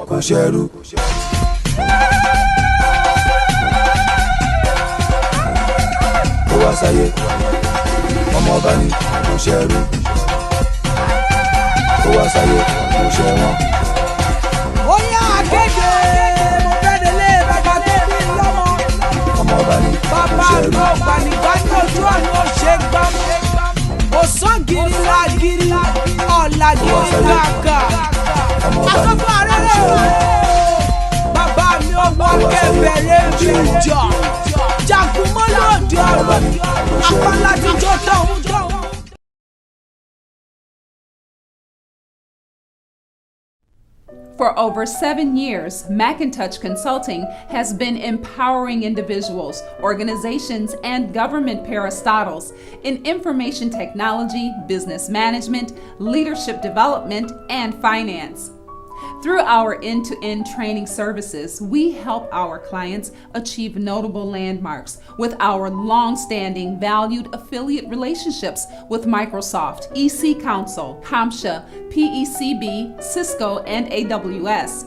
kò ṣẹrú. Ó wá sáyé ọmọ ọba ní kò ṣẹrú. Ó wá sáyé kò ṣẹwọ́n. Ó yá akéde mo fẹ́ délé bàbá tó bí lọ́mọ. Ọmọ ọba ní kò Bàbá ṣẹrú. mi ò gbànígbà ní ojú ọ̀nà ó ṣe gbọ́. Òsán-gìrì lágìrì ọ̀làgìrì làgà. Ọmọ ọba ní Àkọ́kọ́ kò arẹ́rẹ́ ṣẹrú. bàbá mi ò wọ kẹfẹ́rẹ́ jùjọ. Jàkúmọ́ lòdì ọ̀rọ̀ apálá ti jó tọ̀hún. For over 7 years, Macintosh Consulting has been empowering individuals, organizations, and government parastotals in information technology, business management, leadership development, and finance. Through our end-to-end training services, we help our clients achieve notable landmarks with our long-standing valued affiliate relationships with Microsoft, EC Council, CompTIA, PECB, Cisco, and AWS.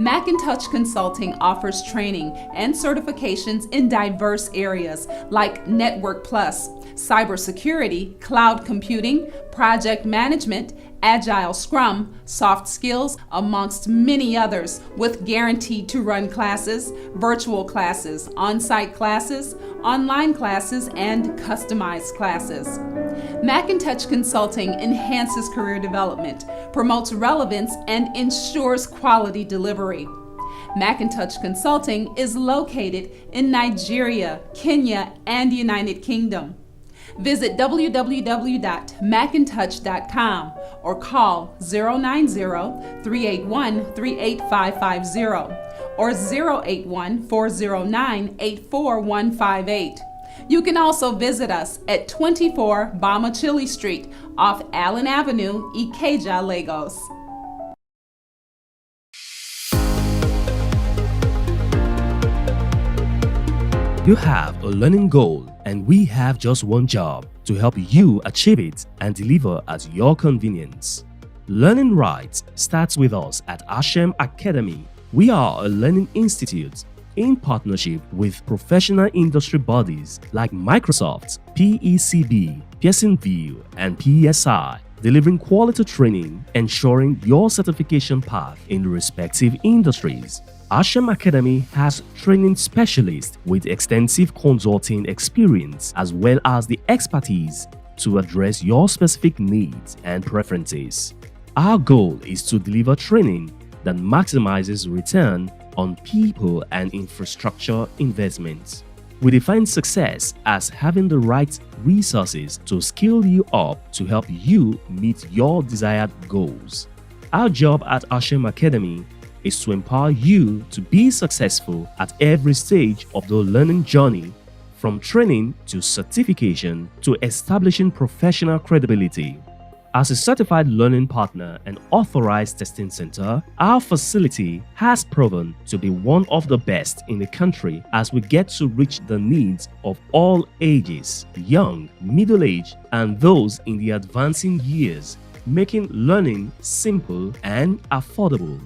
Macintosh Consulting offers training and certifications in diverse areas like Network Plus, cybersecurity, cloud computing, project management, Agile Scrum, soft skills, amongst many others, with guaranteed to run classes, virtual classes, on-site classes, online classes, and customized classes. Macintosh Consulting enhances career development, promotes relevance, and ensures quality delivery. Macintosh Consulting is located in Nigeria, Kenya, and United Kingdom. Visit www.macintosh.com or call 090-381-38550 or 081-409-84158. You can also visit us at 24 Bama Chili Street off Allen Avenue, Ikeja, Lagos. You have a learning goal, and we have just one job to help you achieve it and deliver at your convenience. Learning right starts with us at Hashem Academy. We are a learning institute in partnership with professional industry bodies like Microsoft, PECB, Pearsonville, and PSI, delivering quality training, ensuring your certification path in the respective industries. Hashem Academy has training specialists with extensive consulting experience as well as the expertise to address your specific needs and preferences. Our goal is to deliver training that maximizes return on people and infrastructure investments. We define success as having the right resources to skill you up to help you meet your desired goals. Our job at Hashem Academy is to empower you to be successful at every stage of the learning journey, from training to certification to establishing professional credibility. As a certified learning partner and authorized testing center, our facility has proven to be one of the best in the country as we get to reach the needs of all ages, young, middle-aged, and those in the advancing years, making learning simple and affordable.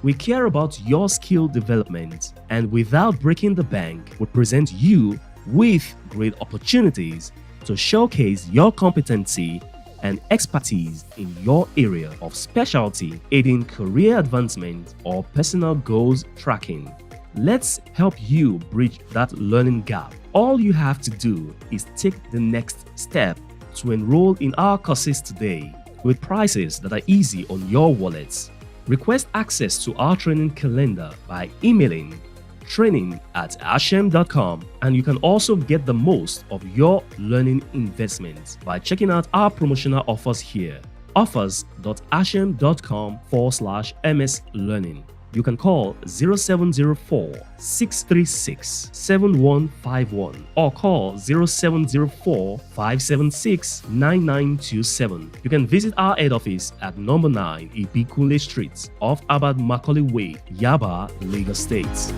We care about your skill development, and without breaking the bank, we present you with great opportunities to showcase your competency and expertise in your area of specialty, aiding career advancement or personal goals tracking. Let's help you bridge that learning gap. All you have to do is take the next step to enroll in our courses today with prices that are easy on your wallets. Request access to our training calendar by emailing training@hashem.com, and you can also get the most of your learning investments by checking out our promotional offers here. offers.hashem.com/ms learning. You can call 0704-636-7151 or call 0704-576-9927. You can visit our head office at number 9 Ibikule Street off Abad Macaulay Way, Yaba, Lagos State.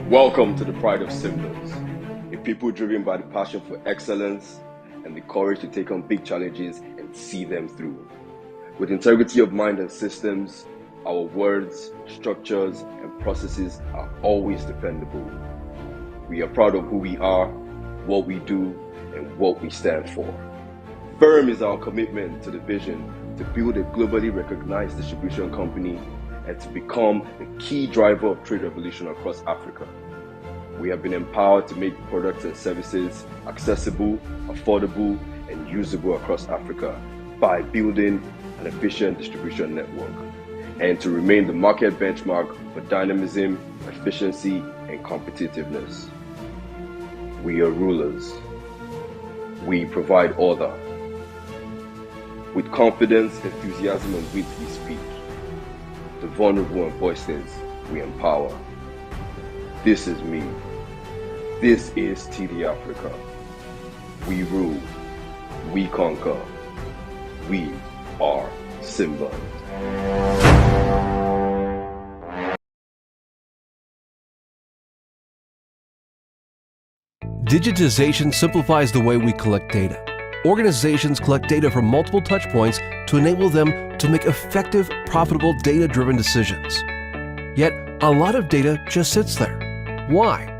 Welcome to the Pride of Symbols, a people driven by the passion for excellence and the courage to take on big challenges and see them through. With integrity of mind and systems, our words, structures, and processes are always dependable. We are proud of who we are, what we do, and what we stand for. Firm is our commitment to the vision to build a globally recognized distribution company and to become the key driver of trade revolution across Africa. We have been empowered to make products and services accessible, affordable, and usable across Africa by building an efficient distribution network, and to remain the market benchmark for dynamism, efficiency, and competitiveness. We are rulers. We provide order. With confidence, enthusiasm, and wit we speak. The vulnerable and voiceless we empower. This is me. This is TD Africa. We rule. We conquer. We are Simba. Digitization simplifies the way we collect data. Organizations collect data from multiple touchpoints to enable them to make effective, profitable, data-driven decisions. Yet, a lot of data just sits there. Why?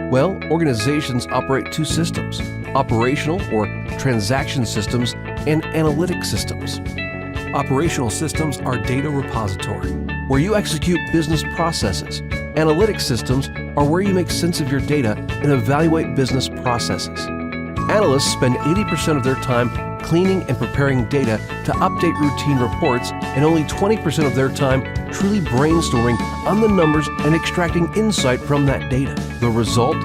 Well, organizations operate two systems: operational or transaction systems and analytic systems. Operational systems are data repository, where you execute business processes. Analytic systems are where you make sense of your data and evaluate business processes. Analysts spend 80% of their time cleaning and preparing data to update routine reports, and only 20% of their time truly brainstorming on the numbers and extracting insight from that data. The result?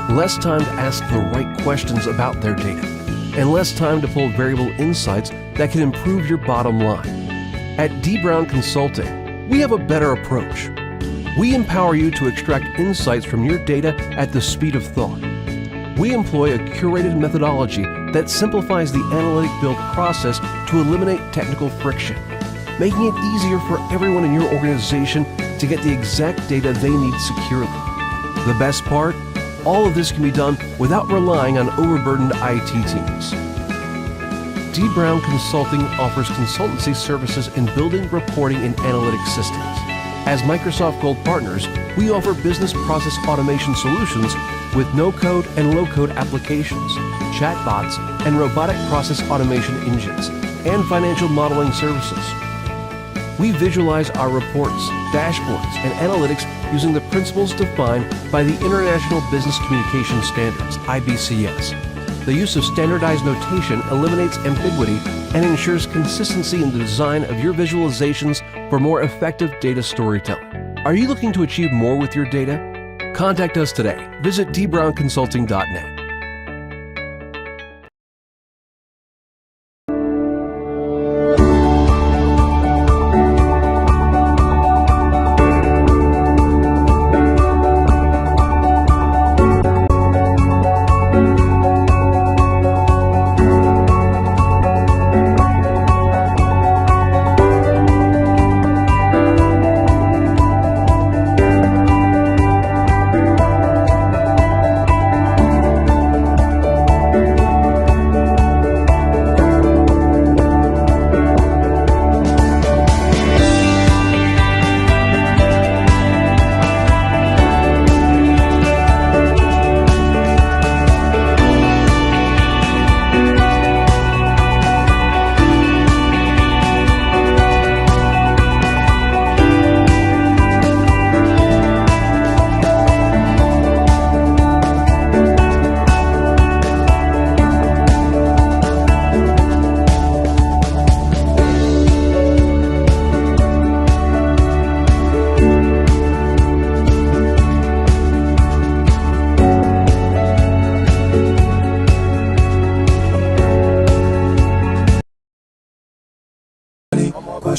Less time to ask the right questions about their data, and less time to pull variable insights that can improve your bottom line. At D. Brown Consulting, we have a better approach. We empower you to extract insights from your data at the speed of thought. We employ a curated methodology that simplifies the analytic build process to eliminate technical friction, making it easier for everyone in your organization to get the exact data they need securely. The best part? All of this can be done without relying on overburdened IT teams. D. Brown Consulting offers consultancy services in building, reporting, and analytics systems. As Microsoft Gold partners, we offer business process automation solutions with no-code and low-code applications, chatbots, and robotic process automation engines, and financial modeling services. We visualize our reports, dashboards, and analytics using the principles defined by the International Business Communication Standards, IBCS. The use of standardized notation eliminates ambiguity and ensures consistency in the design of your visualizations for more effective data storytelling. Are you looking to achieve more with your data? Contact us today. Visit dbrownconsulting.net.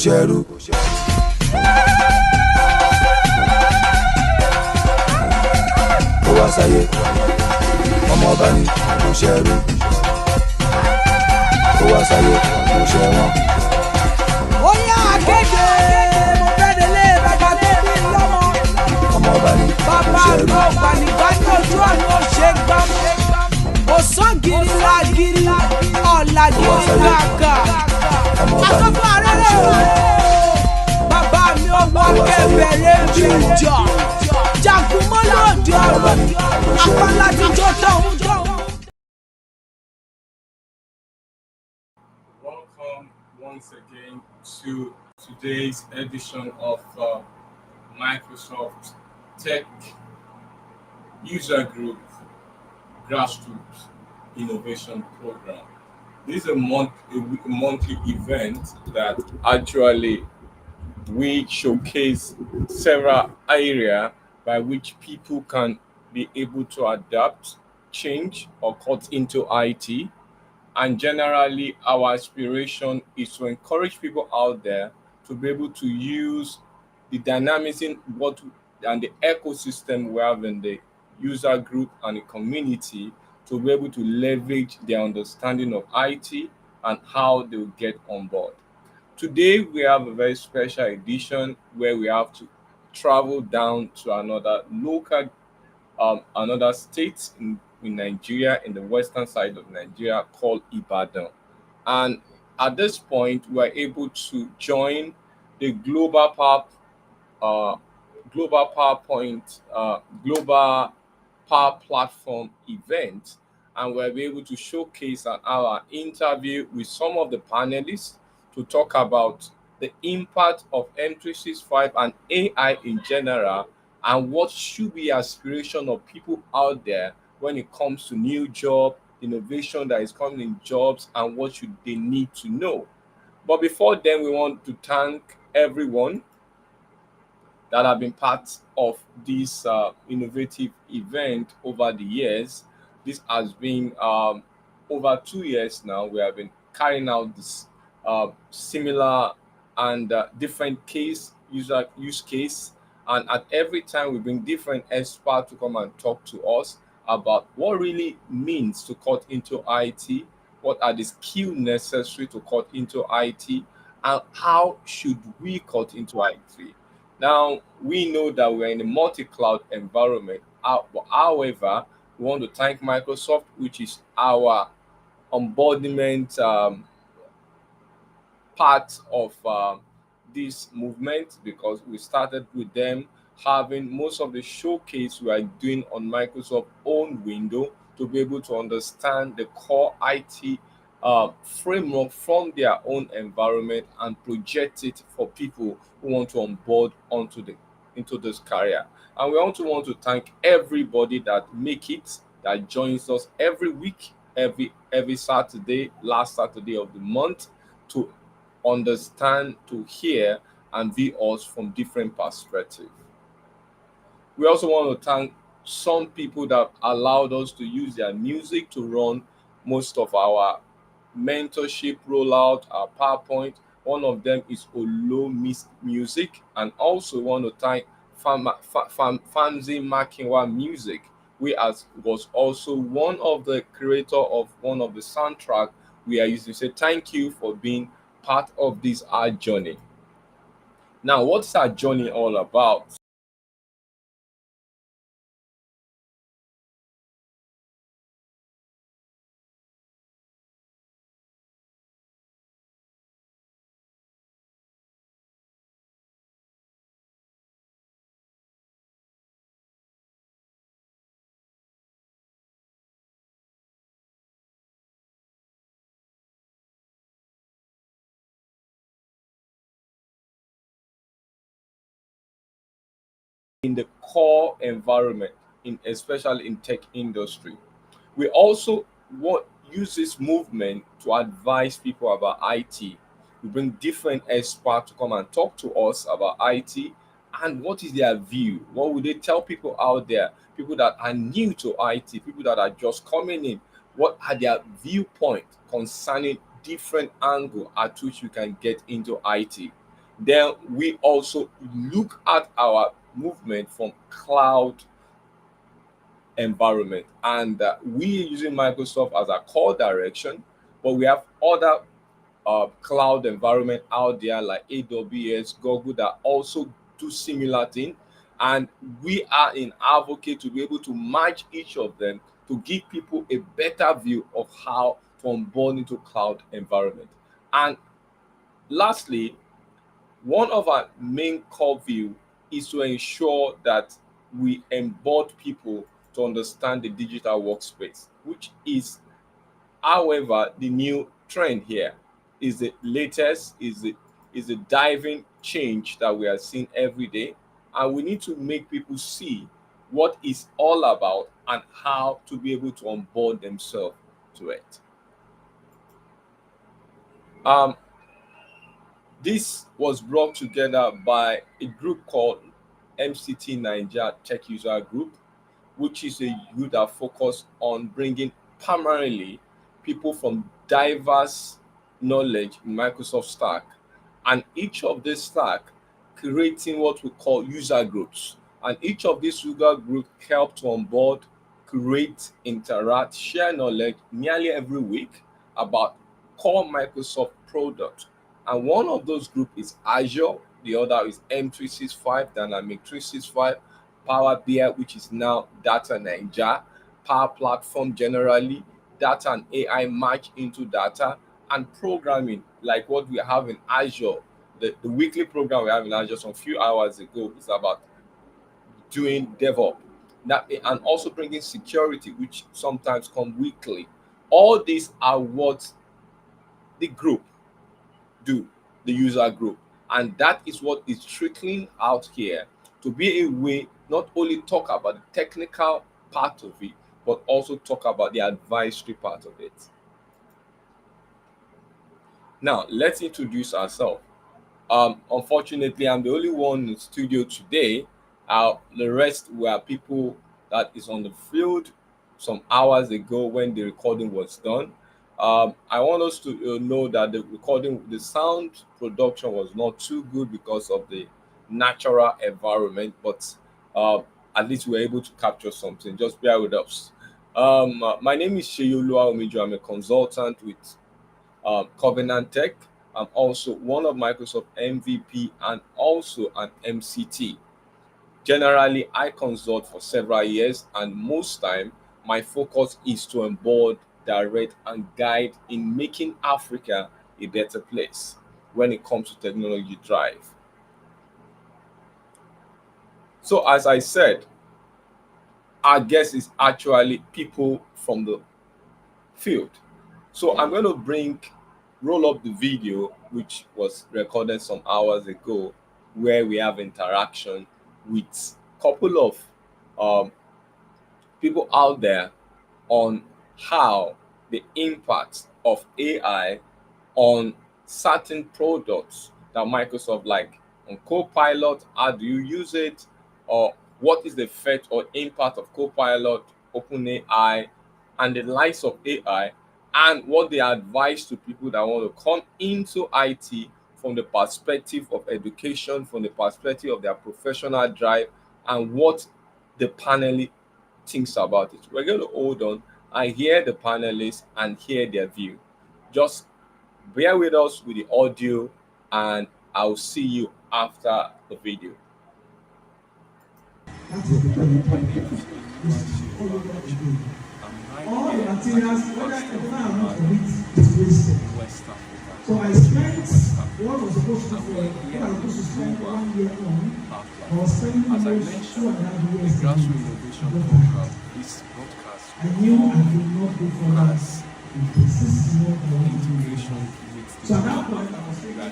ṣẹrú. Ó wá sáyé ọmọ ọba ní kò ṣẹrú. Ó wá sáyé kò ṣe wọ́n. ó yá akéde mo fẹ́ délé bàbá tó bí lọ́mọ. ọmọ ọba ni bàbá àgbà ògbànigbà ní ojú ọ̀nà ó ṣe gbọ́n. òsán-gìrì lágìrì ọ̀làgìrì kàkà. àkọ́kọ́ arẹ́rẹ́ o. bàbá mi ò wọ kẹfẹ́rẹ́ jíjọ. jagunmọ́ lòdì ọ̀rọ̀ apálá ti jó tọ̀hún tọ̀hún. Welcome once again to today's edition of Microsoft Tech User Group Grassroot Innovation Program. This is a monthly event that actually we showcase several areas by which people can be able to adapt, change, or cut into IT. And generally, our aspiration is to encourage people out there to be able to use the dynamism and the ecosystem we have in the user group and the community to be able to leverage their understanding of IT and how they will get on board. Today, we have a very special edition where we have to travel down to another state in Nigeria, in the western side of Nigeria, called Ibadan. And at this point, we are able to join the Global Power Platform event, and we'll be able to showcase our interview with some of the panelists to talk about the impact of M365 and AI in general, and what should be aspiration of people out there when it comes to new job, innovation that is coming in jobs, and what should they need to know. But before then, we want to thank everyone that have been part of this innovative event over the years. This has been over 2 years now. We have been carrying out this similar and different use case, and at every time we bring different experts to come and talk to us about what really means to cut into IT, what are the skills necessary to cut into IT, and how should we cut into IT. Now, we know that we're in a multi-cloud environment. However, we want to thank Microsoft, which is our embodiment part of this movement, because we started with them having most of the showcase we are doing on Microsoft own window to be able to understand the core IT framework from their own environment and project it for people who want to onboard into this career. And we also want to thank everybody that joins us every week, every Saturday, last Saturday of the month, to understand, to hear, and view us from different perspectives. We also want to thank some people that allowed us to use their music to run most of our mentorship rollout, our PowerPoint. One of them is Olo Music, and also want to thank Famzi Makinwa Music, was also one of the creator of one of the soundtrack we are using. Say thank you for being part of this our journey. Now, what's our journey all about? In the core environment, especially in tech industry, we also use this movement to advise people about IT. We bring different experts to come and talk to us about IT and what is their view. What would they tell people out there, people that are new to IT, people that are just coming in? What are their viewpoint concerning different angle at which we can get into IT? Then we also look at our movement from cloud environment, and we are using Microsoft as a core direction, but we have other cloud environment out there like AWS, Google, that also do similar thing. And we are in advocate to be able to match each of them to give people a better view of how to onboard into cloud environment. And lastly, one of our main core view is to ensure that we onboard people to understand the digital workspace, which is, however, the new trend here. Is the latest, is the diving change that we are seeing every day, and we need to make people see what it's all about and how to be able to onboard themselves to it. This was brought together by a group called MCTNAIJA-TechUSERGROUP, which is a group that focus on bringing primarily people from diverse knowledge in Microsoft Stack, and each of these stack creating what we call user groups. And each of these user groups help to onboard, create, interact, share knowledge nearly every week about core Microsoft products. And one of those groups is Azure, the other is M365, Dynamic 365, Power BI, which is now Data Ninja, Power Platform generally, data and AI match into data, and programming like what we have in Azure. The weekly program we have in Azure some few hours ago is about doing DevOps, and also bringing security, which sometimes come weekly. All these are what the group do, the user group, and that is what is trickling out here to be a way not only talk about the technical part of it, but also talk about the advisory part of it. Now, let's introduce ourselves. Unfortunately, I'm the only one in the studio today. The rest were people that is on the field some hours ago when the recording was done. I want us to know that the sound production was not too good because of the natural environment, but at least we were able to capture something. Just bear with us. My name is Sheyolua Omijo. I'm a consultant with Covenant Tech. I'm also one of Microsoft MVP and also an MCT. Generally, I consult for several years, and most time my focus is to onboard, direct, and guide in making Africa a better place when it comes to technology drive. So, as I said, our guest is actually people from the field. So I'm going to roll up the video, which was recorded some hours ago, where we have interaction with a couple of people out there on how the impact of AI on certain products that Microsoft like on Copilot. How do you use it? Or what is the effect or impact of Copilot, OpenAI, and the likes of AI, and what they advise to people that want to come into IT from the perspective of education, from the perspective of their professional drive, and what the panelist thinks about it. We're going to hold on and hear the panelists and hear their view. Just bear with us with the audio, and I'll see you after the video. All the materials, whether environment or it, is wasted. So I spent what was supposed to for what I was supposed to spend 1 year on, I was spending almost 2.5 years. The Grassroot Innovation Program is broadcast. I knew I could not go forward with the system of integration. So at that point, I was thinking, I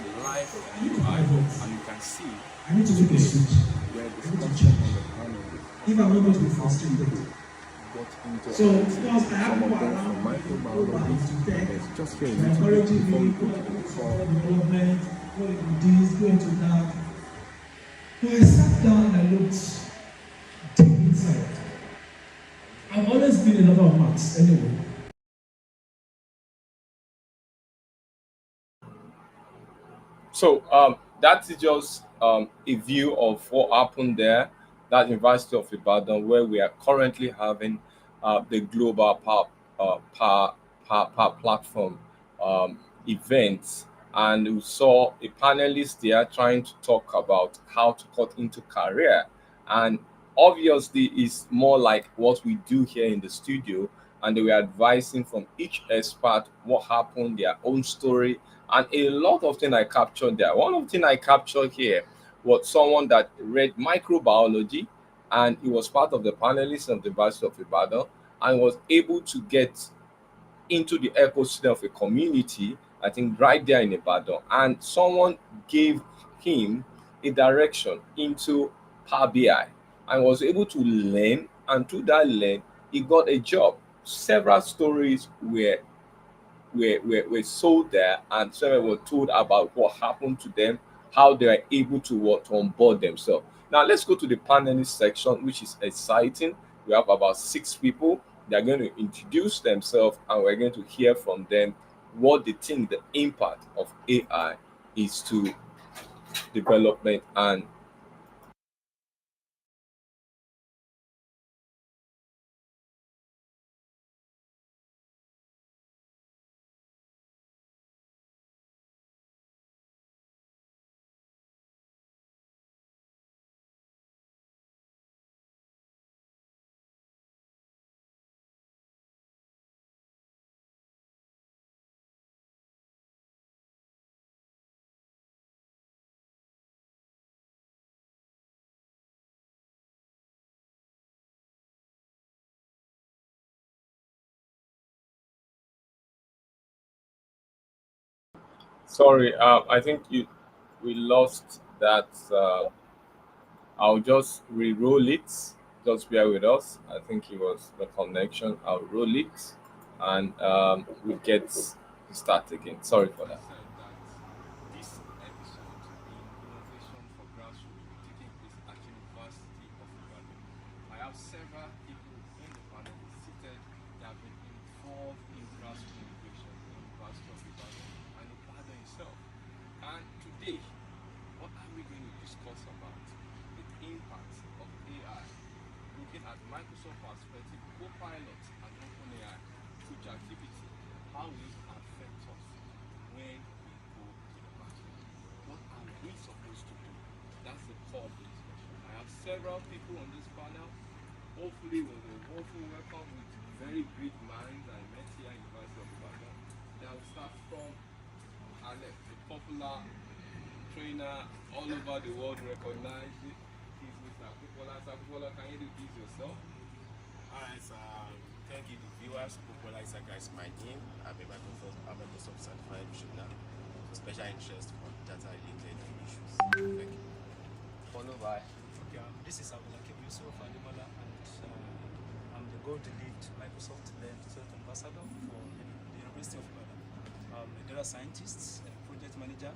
need to pivot, and you can see, I need to make a switch. I need to change. If I'm not going to be frustrated. So, because I have people around go back into tech, encouraging me, go into development, go into this, go into that. So I sat down and I looked deep inside. I've always been a lover of maths anyway. So that is just a view of what happened there, that University of Ibadan, where we are currently having the global power platform events and we saw a panelist there trying to talk about how to cut into career. And obviously, it's more like what we do here in the studio, and they were advising from each expert what happened, their own story, and a lot of things I captured there. One of the things I captured here was someone that read microbiology, and he was part of the panelists of the University of Ibadan, and was able to get into the ecosystem of a community, I think right there in Ibadan, and someone gave him a direction into Power BI and was able to learn, and through that learn, he got a job. Several stories were sold there, and several were told about what happened to them, how they were able to work to onboard themselves. Now let's go to the panelist section, which is exciting. We have about 6 people. They're going to introduce themselves, and we're going to hear from them what they think the impact of AI is to development. And sorry, I think we lost that. I'll just re-roll it. Just bear with us. I think it was the connection. I'll roll it, and we get start again. Sorry for that. This episode in Innovation for Grassroots will be taking place at University of Ibadan. I have several people in the panel seated that have been involved in grassroots innovation in University of Ibadan and Ibadan itself. And today, what are we going to discuss about? The impact of AI, looking at Microsoft perspective, Copilot and OpenAI, future activity, how will it affect us when we go to the market? What are we supposed to do? That's the core of the discussion. I have several people on this panel. Hopefully, it was a wonderful welcome with very great minds I met here at University of Ibadan. They'll start from Alex, a popular trainer all over the world, recognized. He's Mr. Kupola. Sir Kupola, can you do this yourself? Alright, so thank you, the viewers. Kupola Isaga is my name. I'm a Microsoft certified trainer, special interest for data related issues. Thank you. Followed by Okay, this is Abdulakim Yusuf Ademola, and I'm the Gold Lead Microsoft Learn Student Ambassador for the University of Ibadan. I'm a data scientist, a project manager,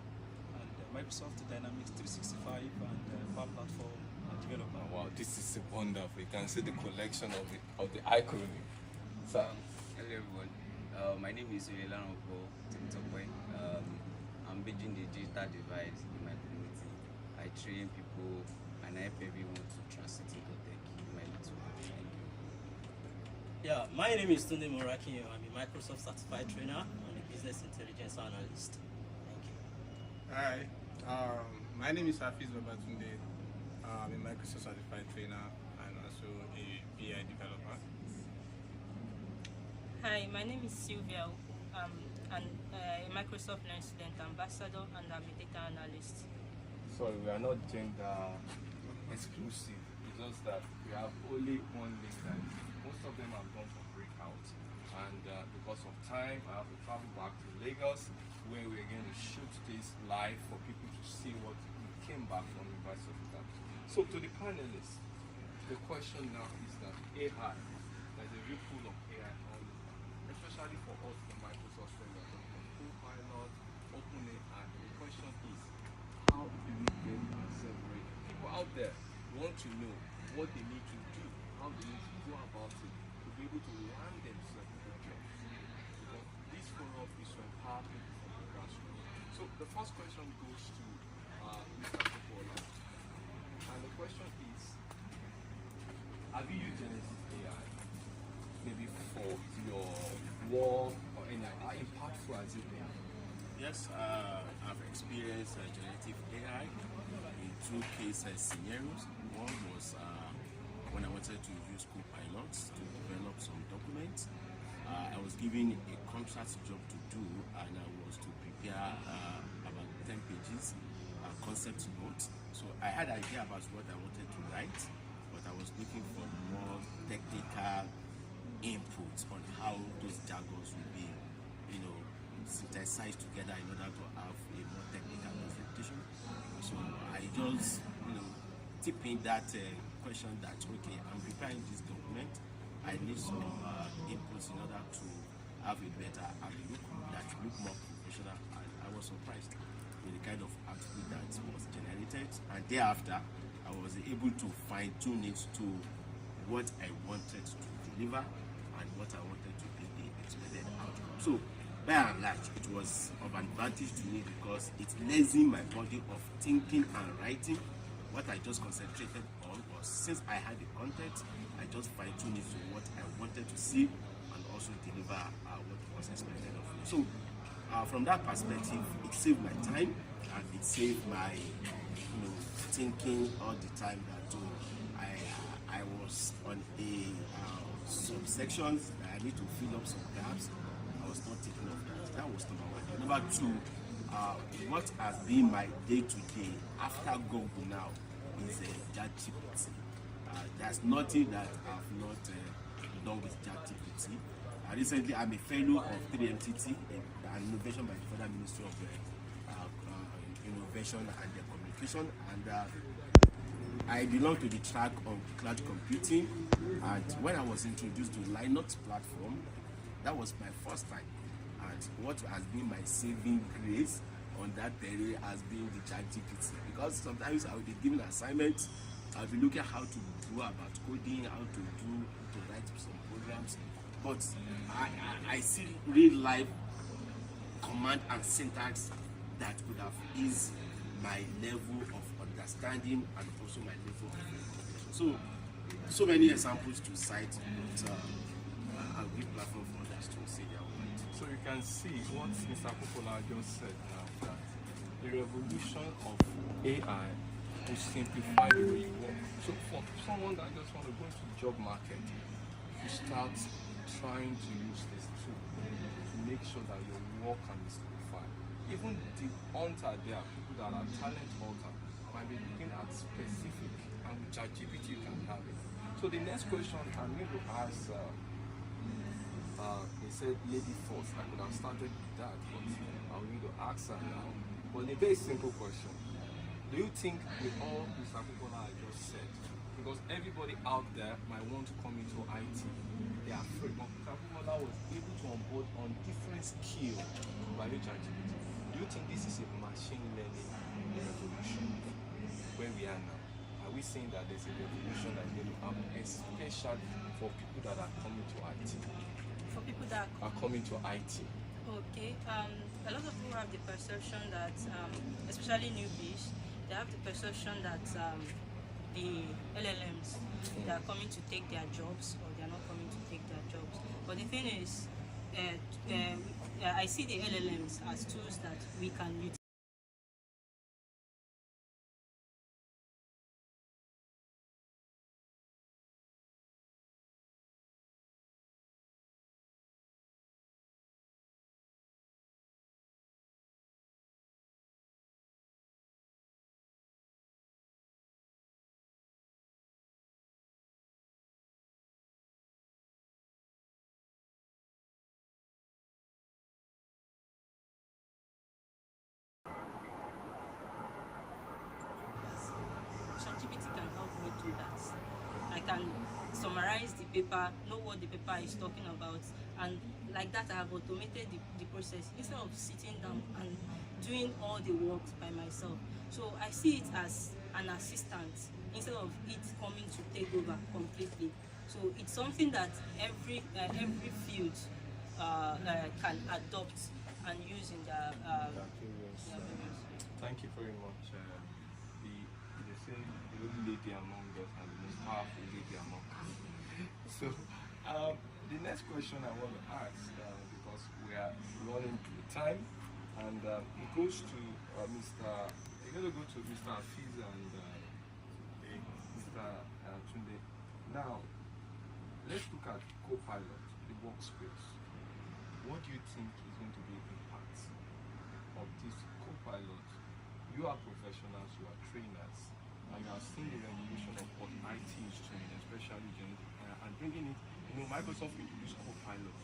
and Microsoft Dynamics 365 and Power Platform developer. wow, this is wonderful. You can see the collection of the acronym. So, Hello everyone, my name is Uyelan Opo Timtokwe. I'm bridging the digital divide in my community. I train people and I help everyone to transit into tech in my little world. Thank you. Yeah, my name is Tunde Moraki. I'm a Microsoft certified trainer and a business intelligence analyst. Thank you. Hi, my name is Hafiz Babatunde. I'm a Microsoft certified trainer and also a BI developer. Hi, my name is Sylvia. I'm a Microsoft Learn Student Ambassador and I'm a data analyst. sorry, we are not gender exclusive. It's just that we have only one link that most of them have gone for breakout. And because of time, I have to travel back to Lagos where we're going to shoot this live for people to see what we came back from University of Ibadan. So to the panelists, the question now is that AI, there's a real pool of AI all over, especially for us in Microsoft Copilot, OpenAI. The question is, how do we get ourselves ready? People out there want to know what they need to do, how they need to go about it to be able to land themselves with jobs. Because this forum is to empower people from the grassroots. So the first question goes to Mr. Kupola. And the question is, have you used Genesis AI maybe for your work or any? How impactful has it been? Yes, I've experienced generative AI in two case scenarios. One was when I wanted to use Copilot to develop some documents. I was given a contract job to do, and I was to prepare about 10 pages concept note. So I had an idea about what I wanted to write, but I was looking for more technical input on how those jargons would be, synthesized together in order to have a more technical presentation. So I just, tip in that question that, okay, I'm preparing this document. I need some inputs in order to have a better outlook that look more professional. And I was surprised with the kind of output that was generated. And thereafter, I was able to fine tune it to what I wanted to deliver and what I wanted to be the expected outcome. So by and large, it was of advantage to me because it lessened my body of thinking and writing. What I just concentrated on was, since I had the content, I just fine-tuned it to what I wanted to see and also deliver what was expected of me. So from that perspective, it saved my time and it saved my thinking all the time that I was on a subsections that I need to fill up some gaps. I was not thinking of that. That was number one. Number two, what has been my day-to-day after Google now is ChatGPT. There's nothing that I've not done with ChatGPT. Recently, I'm a fellow of 3MCT, an innovation by the Federal Ministry of Innovation and Communication, and I belong to the track of cloud computing. And when I was introduced to Linux platform, that was my first time. And what has been my saving grace on that period has been the ChatGPT, because sometimes I will be given assignments, I'll be looking at how to go about coding, how to write some programs, but I see real life command and syntax that would have eased my level of understanding and also my level of communication. So many examples to cite, but I'll give platform for others to say their own. So you can see what Mr. Popola just said now, that the revolution of AI will simplify the way you work. So for someone that just want to go into the job market, you start trying to use this tool to make sure that your work can be simplified. Even the hunter there, people that are talent hunter, might be looking at specific, and with ChatGPT you can have it. So the next question I'm going to ask, they said lady first. I could have started with that, but I'm going to ask her now. But a very simple question. Do you think with all Mr. Popola just said, because everybody out there might want to come into IT, they are afraid, but Mr. Popola was able to onboard on different skills by ChatGPT. Do you think this is a machine learning revolution where we are now? Are we saying that there's a revolution that is going to happen, especially for people that are coming to IT? For people that are coming to IT. Okay. A lot of people have the perception that, especially newbies, they have the perception that the LLMs, they are coming to take their jobs, or they are not coming to take their jobs. But the thing is, I see the LLMs as tools that we can utilize. ChatGPT can help me do that. I can summarize the paper, know what the paper is talking about, and like that I have automated the process instead of sitting down and doing all the work by myself. So I see it as an assistant instead of it coming to take over completely. So it's something that every field can adopt and use in their Thank you very much. They say the only lady among us and the most powerful lady among us. So the next question I want to ask, because we are running through time, and it goes to Mr. You're going to go to Mr. Hafiz and Mr. Tunde. Now, let's look at Copilot, the workspace. What do you think is going to be the impact of this Copilot? You are professionals, you are trainers, and you are seeing the revolution of what IT is doing, especially and bringing it. You know, Microsoft introduced Copilot.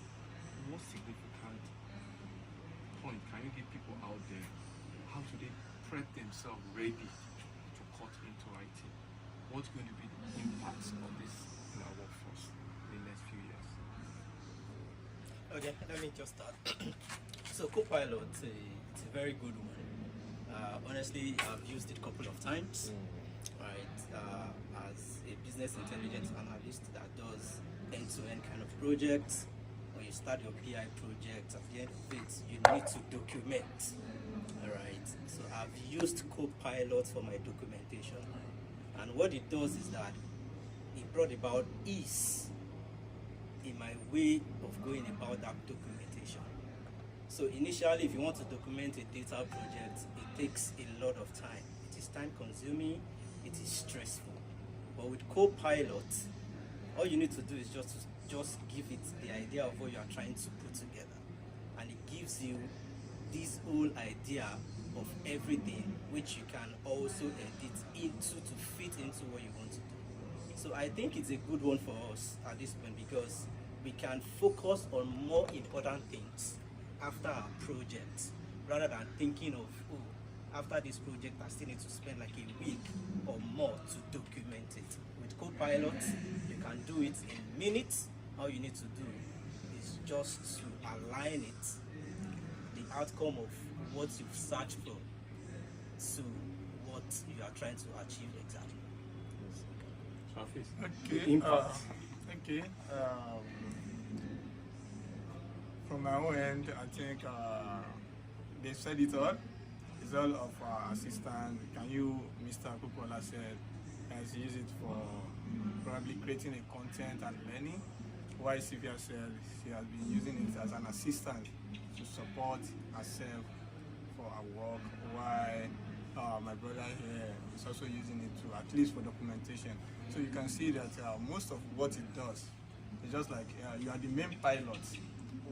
What significant point can you give people out there? How do they prep themselves ready to cut into IT? What's going to be the impacts of this in our workforce in the next few years? Okay, let me just start. So Copilot, it's a very good one. Honestly, I've used it a couple of times, right? As a business intelligence analyst that does end-to-end kind of projects. When you start your PI project, at the end of it, you need to document. All right. So I've used Copilot for my documentation, and what it does is that it brought about ease in my way of going about that documentation. So initially, if you want to document a data project, it takes a lot of time. It is time consuming, it is stressful. But with Copilot, all you need to do is just give it the idea of what you are trying to put together. And it gives you this whole idea of everything, which you can also edit into to fit into what you want to do. So I think it's a good one for us at this point, because we can focus on more important things after our project, rather than thinking of, oh, after this project I still need to spend like a week or more to document it. With Copilot, you can do it in minutes. All you need to do is just to align it, the outcome of what you've searched for, to what you are trying to achieve exactly. Okay. Impact. From my own end, I think they said it all. It's all of our assistant. Can you, Mr. Kukola said, has used it for probably creating a content and learning. While Sylvia said she has been using it as an assistant to support herself for her work. While my brother here is also using it to, at least for documentation. So you can see that most of what it does is just like you are the main pilot,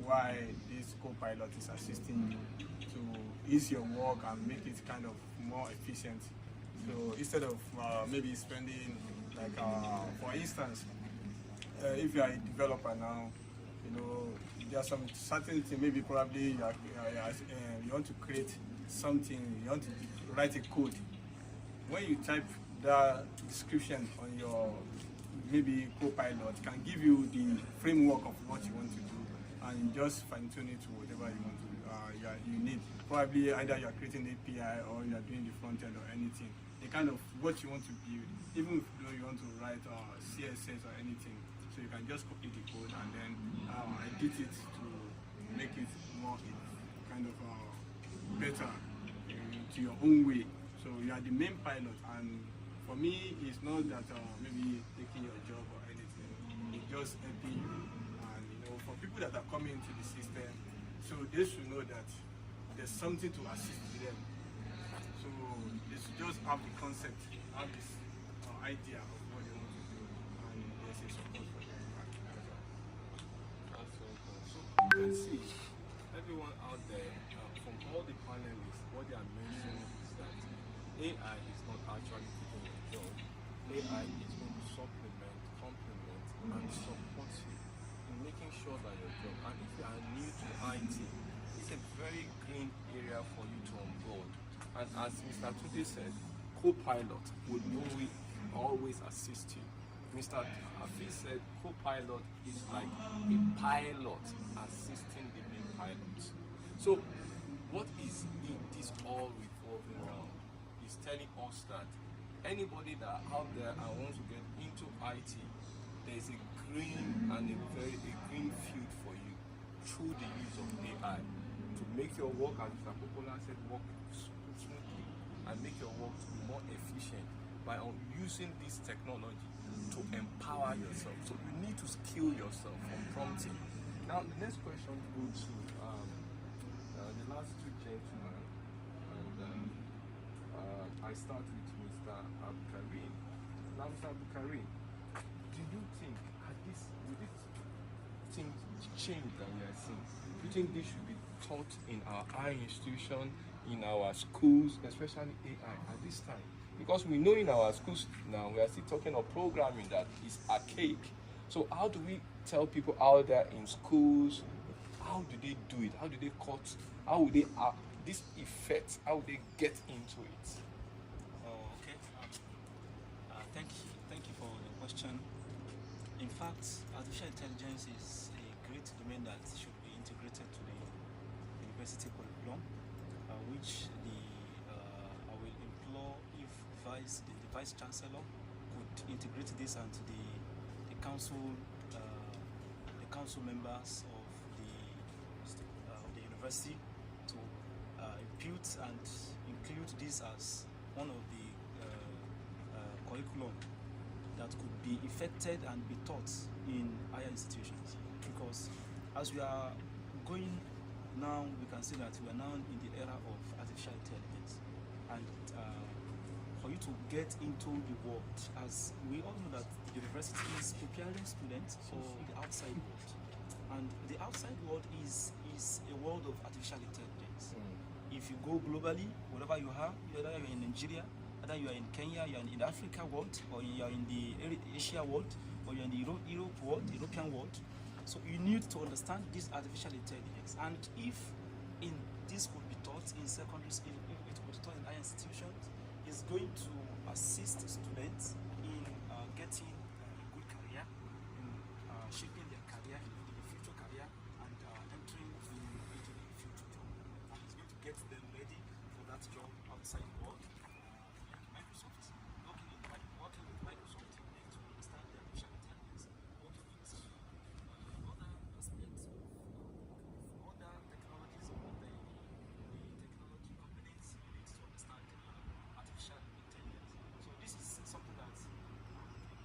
why this co-pilot is assisting you to ease your work and make it kind of more efficient. So instead of maybe spending, like for instance, if you are a developer now, you know, there are some certain things, maybe probably you want to create something, you want to write a code. When you type the description on your maybe Copilot, can give you the framework of what you want to do, and you just fine tune it to whatever you want to you need. Probably either you are creating an API or you are doing the front end or anything. The kind of what you want to build, even if you want to write CSS or anything, so you can just copy the code and then edit it to make it more kind of better to your own way. So you are the main pilot, and for me, it's not that maybe taking your job or anything. It's just helping you, and you know, for people that are coming into the system, so they should know that there's something to assist them. So they should just have the concept, have this idea of what they want to do, and there's a support for them. So you can see everyone out there, from all the panelists, what they are mentioning is that AI is not actually taking your job. AI is going to supplement, complement, and support you in making sure that your job, and if you are new to IT, it's a very green area for you to onboard. And as Mr. Tunde said, Copilot would always assist you. Mr. Hafiz said Copilot is like a pilot assisting the main pilots. So what is this all revolving around? Is telling us that anybody that out there and wants to get into IT, there's a green and a green field for you through the use of AI to make your work, as Mr. Popola said, work smoothly and make your work to be more efficient by using this technology to empower yourself. So you need to skill yourself from prompting. Now the next question goes to the last two gentlemen, and I start with Mr. Abdulkarim. Now, Mr. Abdulkarim, do you think would this thing change that we are seeing? Do you think this should be taught in our higher institution, in our schools, especially AI at this time? Because we know in our schools now we are still talking of programming that is archaic. So how do we tell people out there in schools, how do they do it? How do they cut? How would they this effect? How would they get into it? Okay. Thank you for the question. In fact, artificial intelligence is a great domain that should be integrated to the university curriculum, which I will implore if the vice chancellor could integrate this into the council members of the university to impute and include this as one of the curriculum that could be effected and be taught in higher institutions. Because as we are going now, we can see that we are now in the era of artificial intelligence, and for you to get into the world, as we all know that the university is preparing students for the outside world, and the outside world is a world of artificial intelligence. If you go globally, wherever you are, whether you're in Nigeria, whether you are in Kenya, you are in the Africa world, or you are in the Asia world, or you're in the European world. So you need to understand this artificial intelligence, and if this could be taught in secondary school, if it could be taught in higher institutions, it's going to assist students in getting a good career, in shaping their career, in the future career, and entering into the future job. And it's going to get them ready for that job outside work. Microsoft, working with Microsoft to understand the artificial intelligence, working with other aspects of other technologies of the technology companies need to understand artificial intelligence. So this is something that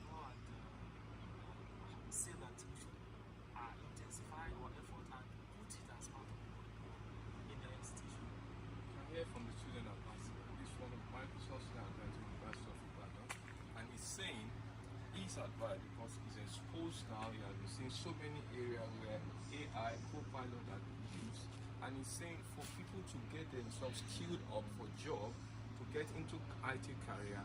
go and say that we should intensify our effort and put it as part of in the institution. You can hear from the student advisor. This one of Microsoft's now going to University of Ibadan, and he's saying his advice because he's exposed now. He has been seeing so many areas where AI co-pilot are used, and he's saying for people to get themselves skilled up for job, to get into IT career,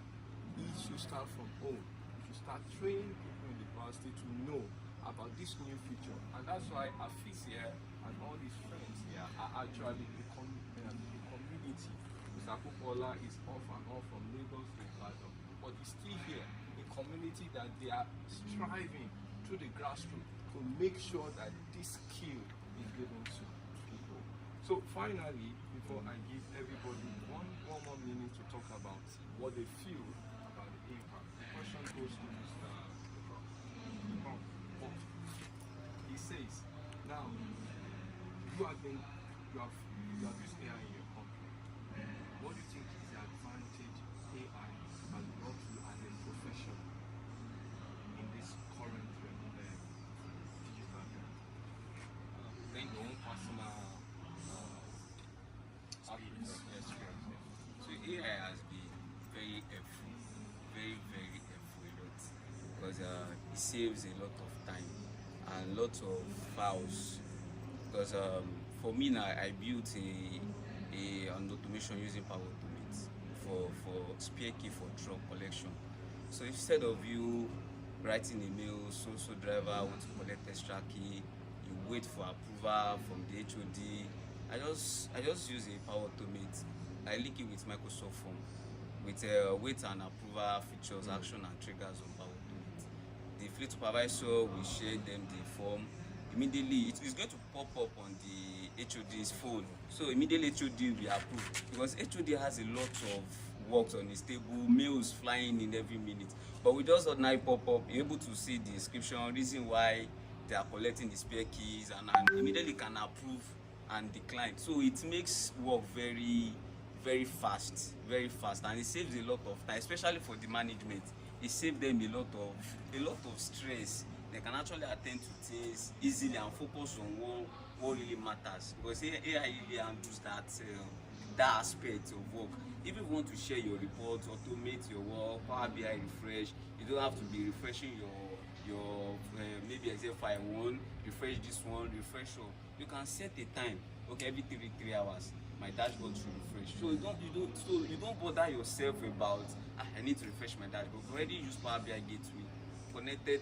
he should start from home. He should start training people in the university to know about this new feature, and that's why Afis here and all his friends here are actually the community. Mr. Kupola is off and on from Lagos to Ibadan, but he's still here, a community that they are striving through the grassroots to make sure that this skill is given to people. So finally, before I give everybody one more minute to talk about what they feel about the impact, the question goes to Mr. But he says, now you have used AI in your company. What do you think is the advantage AI has brought you as a profession in this current digital world? Then your own personal experience. So AI has been very helpful, very helpful a lot, because it saves a lot of time and lots of files. Because for me now, I built an automation using Power Automate for spare key for truck collection. So instead of you writing a mail, so driver want to collect extra key, you wait for approval from the HOD. I just use a Power Automate. I link it with Microsoft Form with wait and approval features, action and triggers on Power Automate. The fleet supervisor will share them the form. Immediately it is going to pop up on the HOD's phone. So immediately HOD will be approved, because HOD has a lot of works on his table, mails flying in every minute. But with just ordinary pop-up, you're able to see the description, reason why they are collecting the spare keys, and immediately can approve and decline. So it makes work very fast, and it saves a lot of time, especially for the management. It saves them a lot of stress. They can actually attend to things easily and focus on what really matters, because AI really handles that aspect of work. If you want to share your reports, automate your work, Power BI refresh, you don't have to be refreshing your maybe Excel file one, refresh this one, refresh all. You can set a time. Okay, every 3 hours, my dashboard should refresh. So you don't bother yourself about I need to refresh my dashboard. You already use Power BI gateway, connected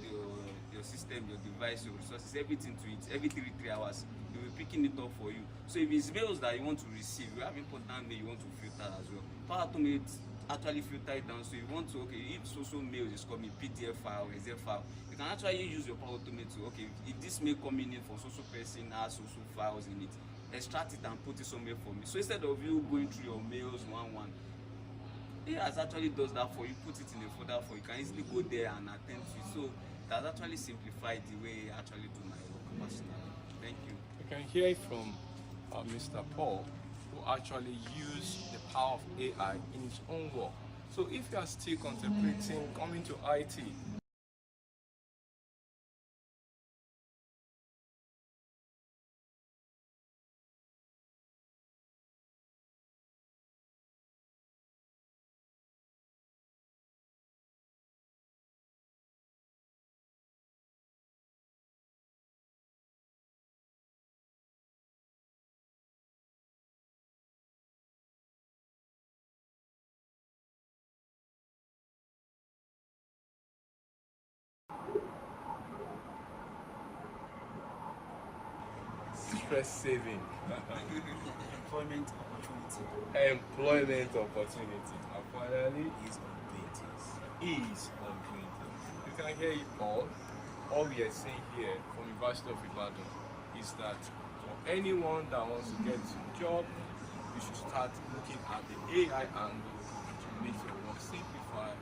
your system, your device, your resources, everything to it. Every 3 hours, it will be picking it up for you. So if it's mails that you want to receive, you have important mail you want to filter as well. Power Automate actually filter it down. So you want to, okay, if social mail is coming PDF file or Excel file, you can actually use your Power Automate to, okay, if this mail coming in for social person has social files in it, extract it and put it somewhere for me. So instead of you going through your mails one, AI actually does that for you, put it in a folder for you, can easily go there and attend to it. So that actually simplified the way I actually do my work personally. Thank you. You can hear it from Mr. Paul, who actually used the power of AI in his own work. So if you are still contemplating coming to IT, stress saving, Employment opportunity. employment opportunity, and finally Ease of doing things. ease of doing things. You can hear it all we are saying here from University of Ibadan is that for anyone that wants to get a job, you should start looking at the AI angle to make your work simplify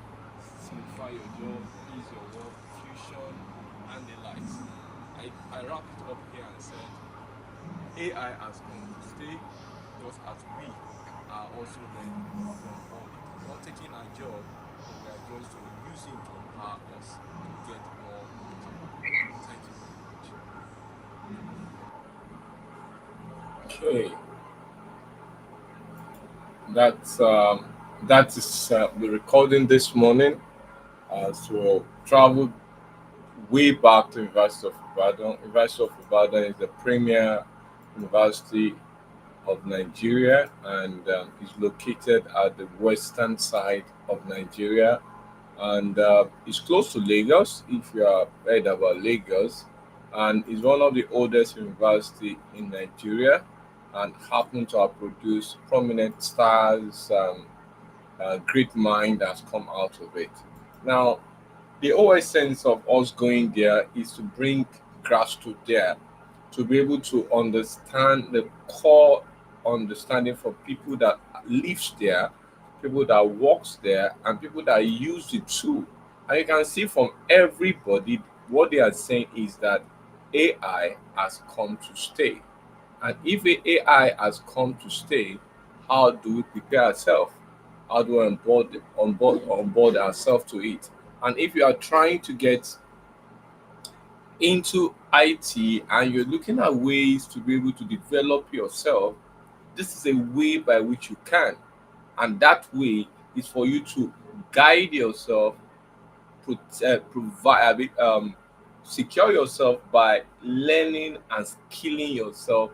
your job, ease your work, fusion, and the likes. I wrap it up here and said AI has come to stay, just as we are also learning from all. Not taking our job, but we are going to use it to empower us to get more. Thank you very much. Okay, that is the recording this morning. So traveled way back to University of Ibadan. University of Ibadan is the premier university of Nigeria and is located at the western side of Nigeria, and it's close to Lagos. If you are read about Lagos, and is one of the oldest university in Nigeria, and happen to have produced prominent stars, great mind has come out of it. Now, the whole essence of us going there is to bring grassroots there, to be able to understand the core understanding for people that lives there, people that works there, and people that use the tool. And you can see from everybody what they are saying is that AI has come to stay. And if AI has come to stay, how do we prepare ourselves? How do we onboard ourselves to it? And if you are trying to get into IT and you're looking at ways to be able to develop yourself, this is a way by which you can. And that way is for you to guide yourself, provide, secure yourself by learning and skilling yourself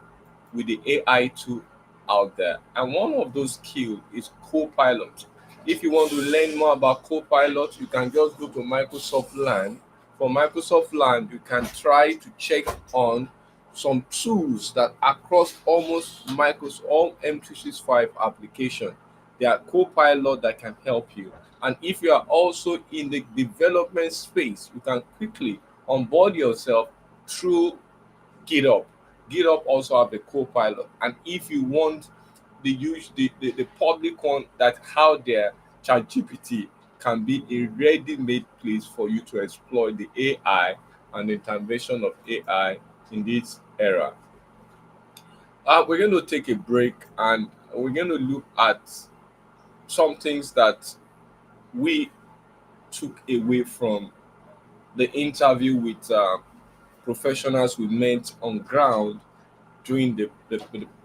with the AI tool out there. And one of those skills is Copilot. If you want to learn more about Copilot, you can just go to Microsoft Land. For Microsoft Land, you can try to check on some tools that across almost Microsoft all M365 application. There are Copilot that can help you. And if you are also in the development space, you can quickly onboard yourself through GitHub. GitHub also have the Copilot. And if you want the public one that how their ChatGPT can be a ready-made place for you to exploit the AI and the intervention of AI in this era. We're going to take a break and we're going to look at some things that we took away from the interview with professionals we met on ground during the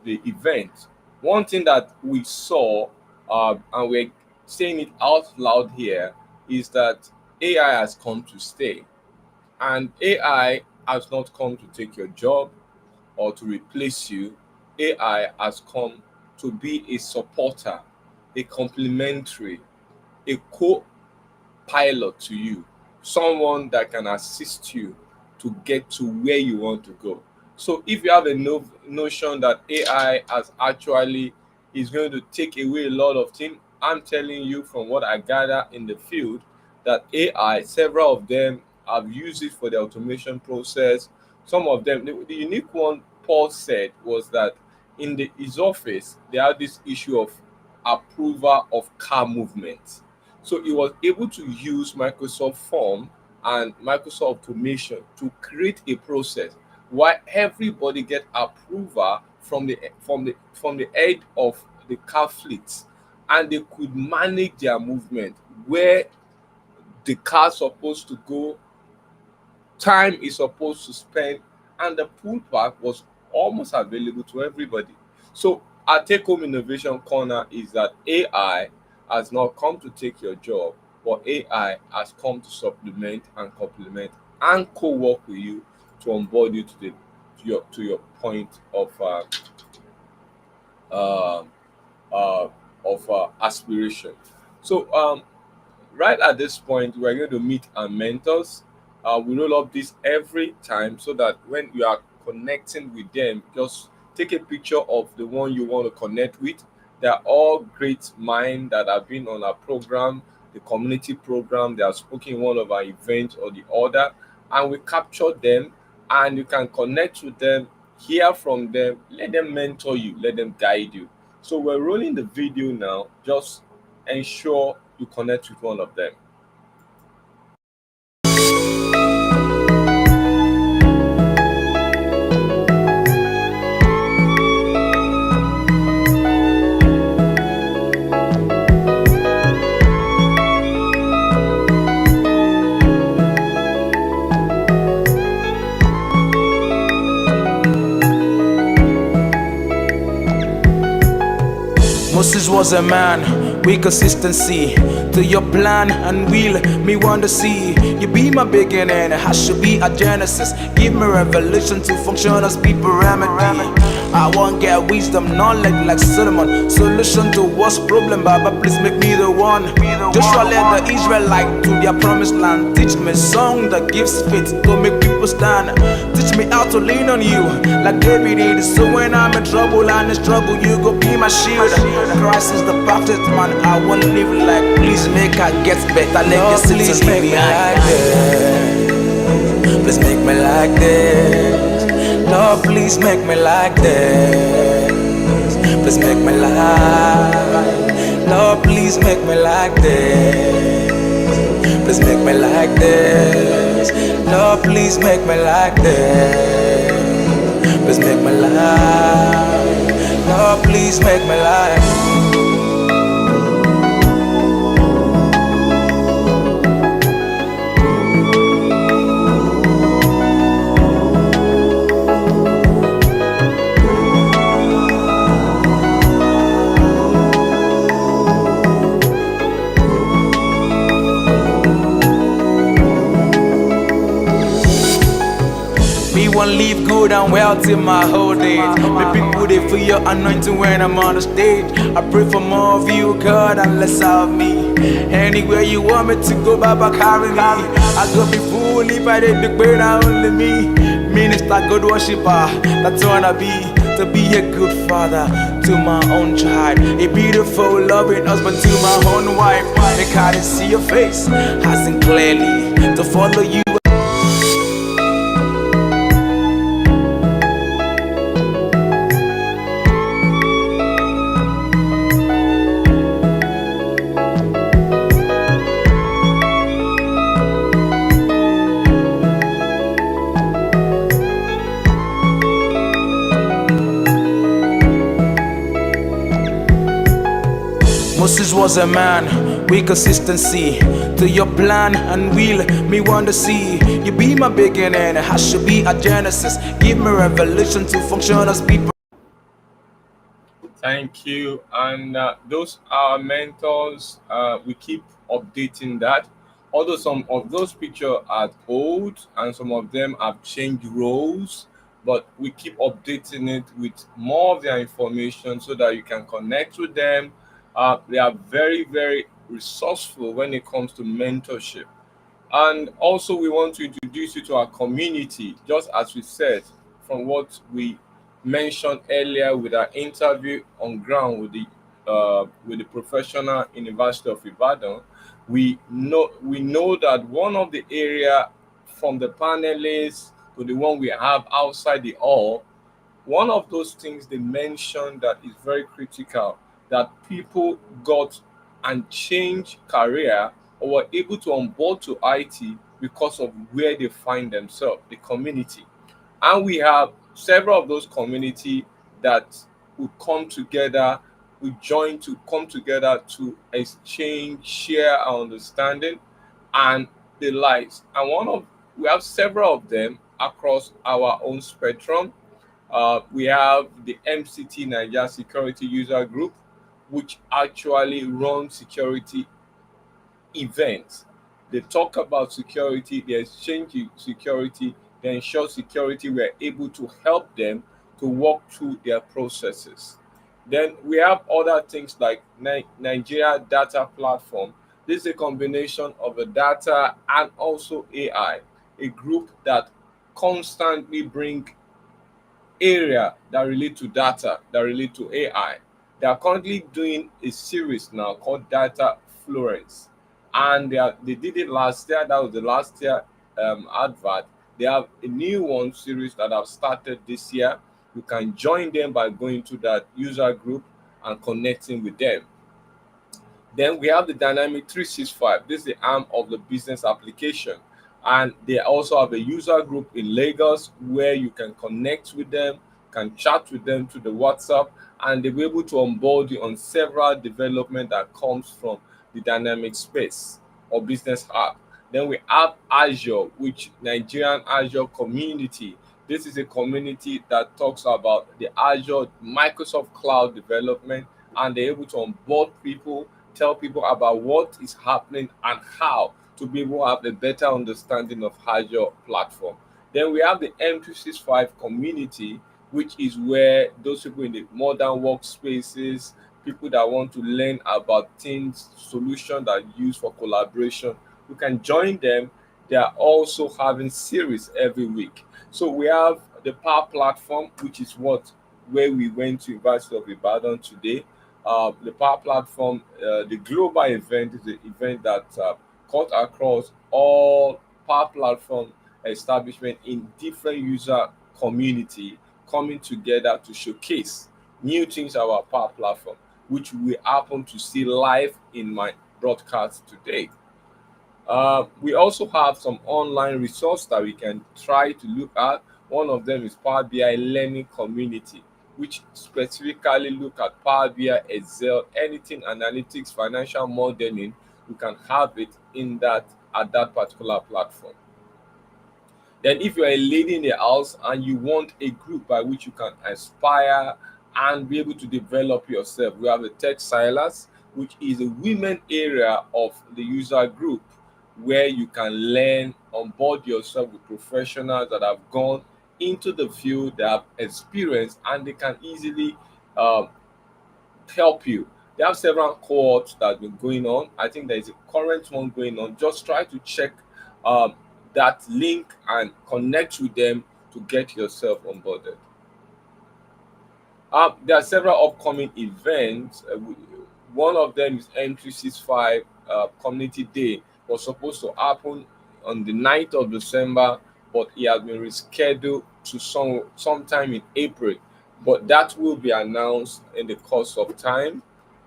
event. One thing that we saw, and we're saying it out loud here, is that AI has come to stay. And AI has not come to take your job or to replace you. AI has come to be a supporter, a complementary, a co-pilot to you, someone that can assist you to get to where you want to go. So if you have a notion that AI has actually is going to take away a lot of things, I'm telling you from what I gather in the field that AI, several of them have used it for the automation process. Some of them, the unique one Paul said was that in his office, they had this issue of approval of car movement. So he was able to use Microsoft Form and Microsoft Automation to create a process where everybody get approval from the head of the car fleet, and they could manage their movement, where the car supposed to go, time is supposed to spend, and the pool park was almost available to everybody. So our take-home innovation corner is that AI has not come to take your job, but AI has come to supplement and complement and co-work with you to onboard you to your point of aspiration. So right at this point, we're going to meet our mentors. We roll up this every time so that when you are connecting with them, just take a picture of the one you want to connect with. They are all great minds that have been on our program, the community program. They have spoken in one of our events or the other, and we capture them, and you can connect with them, hear from them, let them mentor you, let them guide you. So we're rolling the video now. Just ensure you connect with one of them. Moses was a man with consistency to your plan and will. Me want to see you be my beginning. I should be a genesis. Give me revelation to function as people remedy. I want get wisdom, knowledge like Solomon. Solution to what's problem, Baba, please make me the one. Joshua led the Israelite to their promised land. Teach me song that gives faith to make people stand. Teach me how to lean on you like David did. So when I'm in trouble and in struggle, you go be my shield. Christ is the perfect man. I won't live like. Please make I get better. Legacy to make me like this. Please make me like this. Lord, please make me like this. Please make me like. Lord, please make me like this. Please make me like this. Lord, please make me like this. Please make me like. Lord, please make me like. One live good and well till my whole days. Make people they feel your anointing when I'm on the stage. I pray for more of you, God, and less of me. Anywhere you want me to go, Baba, carry me. I go be fool if I did the great, only me. Minister, good worshiper, that's what I be. To be a good father to my own child, a beautiful loving husband to my own wife. Make I didn't see your face, I seen clearly to follow you. Moses was a man with consistency to your plan and will. Me want to see you You be my beginning, I should be a genesis. Give me revelation to function as people. Thank you. And those are mentors. We keep updating that. Although some of those pictures are old and some of them have changed roles, but we keep updating it with more of their information so that you can connect with them. They are very, very resourceful when it comes to mentorship. And also, we want to introduce you to our community, just as we said, from what we mentioned earlier with our interview on ground with the professional University of Ibadan. We know that one of the area from the panelists to the one we have outside the hall, one of those things they mentioned that is very critical, that people got and changed career or were able to onboard to IT because of where they find themselves, the community. And we have several of those community that will come together, we join to come together to exchange, share our understanding and the lives. And we have several of them across our own spectrum. We have the MCT Niger Security User Group, which actually runs security events. They talk about security, they exchange security, they ensure security. We're able to help them to walk through their processes. Then we have other things like Nigeria Data Platform. This is a combination of the data and also AI, a group that constantly bring area that relate to data, that relate to AI. They are currently doing a series now called Data Florence, and they did it last year. That was the last year advert. They have a new one series that have started this year. You can join them by going to that user group and connecting with them. Then we have the Dynamic 365. This is the arm of the business application. And they also have a user group in Lagos where you can connect with them, can chat with them through the WhatsApp, and they'll be able to onboard you on several development that comes from the dynamic space or business app. Then we have Azure, which Nigerian Azure community. This is a community that talks about the Azure Microsoft Cloud development, and they're able to onboard people, tell people about what is happening and how to be able to have a better understanding of Azure platform. Then we have the M265 community, which is where those people in the modern workspaces, people that want to learn about things, solutions that are used for collaboration, you can join them. They are also having series every week. So we have the Power Platform, which is where we went to University of Ibadan today. The Power Platform, the global event, is the event that cut across all Power Platform establishment in different user community coming together to showcase new things about Power Platform, which we happen to see live in my broadcast today. We also have some online resource that we can try to look at. One of them is Power BI Learning Community, which specifically look at Power BI, Excel, anything analytics, financial modeling. You can have it at that particular platform. Then if you're a lady in the house and you want a group by which you can aspire and be able to develop yourself, we have a Tech Silas, which is a women area of the user group where you can learn, onboard yourself with professionals that have gone into the field, that have experience, and they can easily help you. They have several cohorts that have been going on. I think there is a current one going on. Just try to check that link and connect with them to get yourself onboarded. There are several upcoming events. One of them is M365 Community Day. Was supposed to happen on the 9th of December, but it has been rescheduled to sometime in April. But that will be announced in the course of time.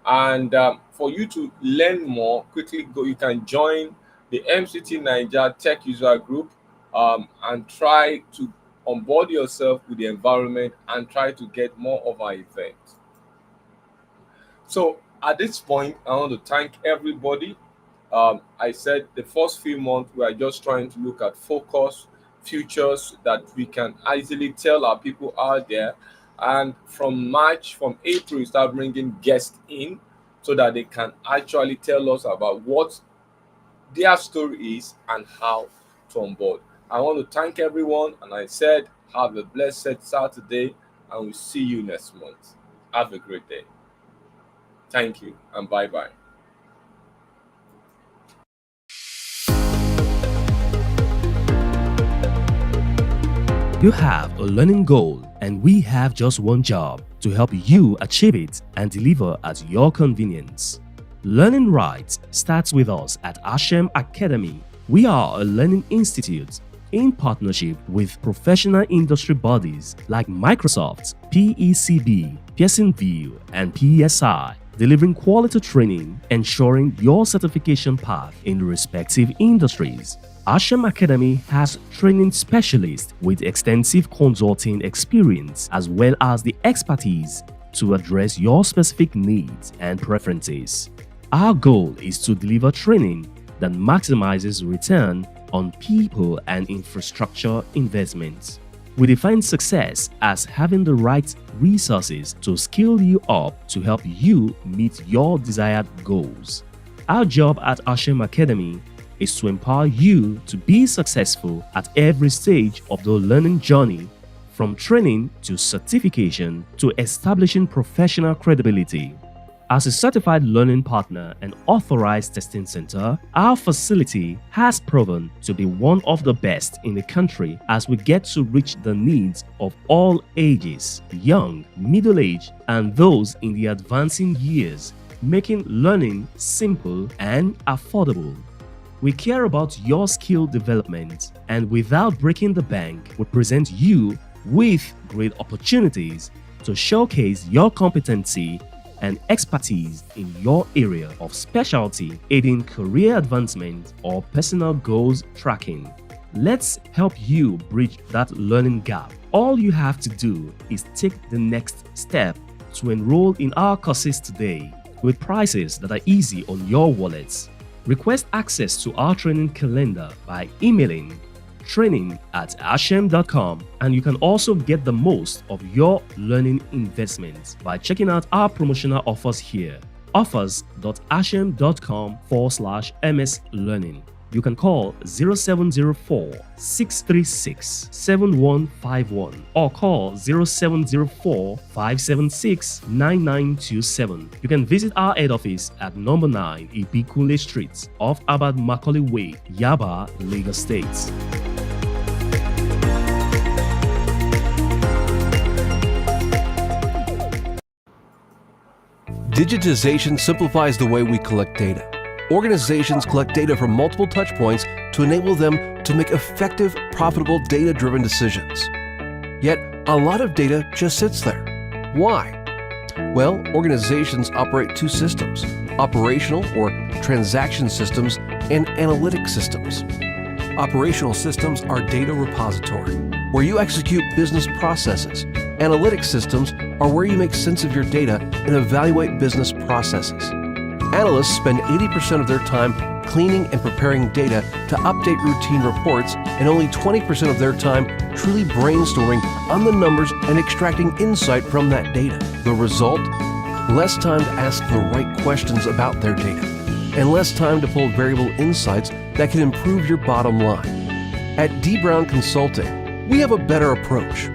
And for you to learn more, quickly go. You can join the MCTNAIJA-TechUSERGROUP and try to onboard yourself with the environment and try to get more of our events. So at this point, I want to thank everybody I said the first few months we are just trying to look at focus, futures that we can easily tell our people out there. And from April, we start bringing guests in so that they can actually tell us about what their story is and how to onboard. I want to thank everyone, and I said, have a blessed Saturday, and we'll see you next month. Have a great day. Thank you, and bye-bye. You have a learning goal, and we have just one job to help you achieve it and deliver at your convenience. Learning right starts with us at Ashem Academy. We are a learning institute in partnership with professional industry bodies like Microsoft, PECB, Pearson VUE, and PSI, delivering quality training, ensuring your certification path in respective industries. Ashem Academy has training specialists with extensive consulting experience as well as the expertise to address your specific needs and preferences. Our goal is to deliver training that maximizes return on people and infrastructure investments. We define success as having the right resources to skill you up to help you meet your desired goals. Our job at Ashem Academy is to empower you to be successful at every stage of the learning journey, from training to certification to establishing professional credibility. As a certified learning partner and authorized testing center, our facility has proven to be one of the best in the country as we get to reach the needs of all ages, young, middle-aged, and those in the advancing years, making learning simple and affordable. We care about your skill development, and without breaking the bank, we present you with great opportunities to showcase your competency and expertise in your area of specialty, aiding career advancement or personal goals tracking. Let's help you bridge that learning gap. All you have to do is take the next step to enroll in our courses today with prices that are easy on your wallets. Request access to our training calendar by emailing training@ashem.com, and you can also get the most of your learning investments by checking out our promotional offers here. offers.ashem.com/ms learning. You can call 0704-636-7151 or call 0704-576-9927. You can visit our head office at number 9 Ibikunle Street off Abad Macaulay Way, Yaba, Lagos State. Digitization simplifies the way we collect data. Organizations collect data from multiple touchpoints to enable them to make effective, profitable, data-driven decisions. Yet, a lot of data just sits there. Why? Well, organizations operate two systems: operational or transaction systems and analytic systems. Operational systems are data repository, where you execute business processes. Analytic systems are where you make sense of your data and evaluate business processes. Analysts spend 80% of their time cleaning and preparing data to update routine reports, and only 20% of their time truly brainstorming on the numbers and extracting insight from that data. The result? Less time to ask the right questions about their data, and less time to pull variable insights that can improve your bottom line. At D. Brown Consulting, we have a better approach.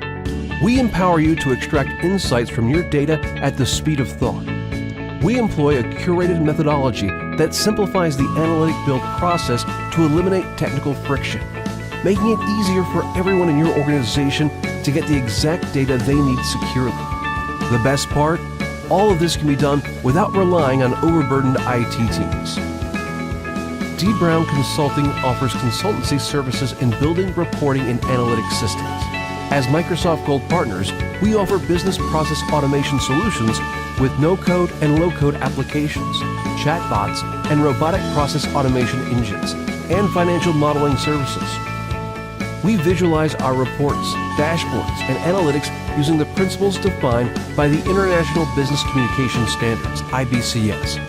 We empower you to extract insights from your data at the speed of thought. We employ a curated methodology that simplifies the analytic build process to eliminate technical friction, making it easier for everyone in your organization to get the exact data they need securely. The best part? All of this can be done without relying on overburdened IT teams. D. Brown Consulting offers consultancy services in building, reporting, and analytics systems. As Microsoft Gold partners, we offer business process automation solutions with no-code and low-code applications, chatbots, and robotic process automation engines, and financial modeling services. We visualize our reports, dashboards, and analytics using the principles defined by the International Business Communication Standards, IBCS.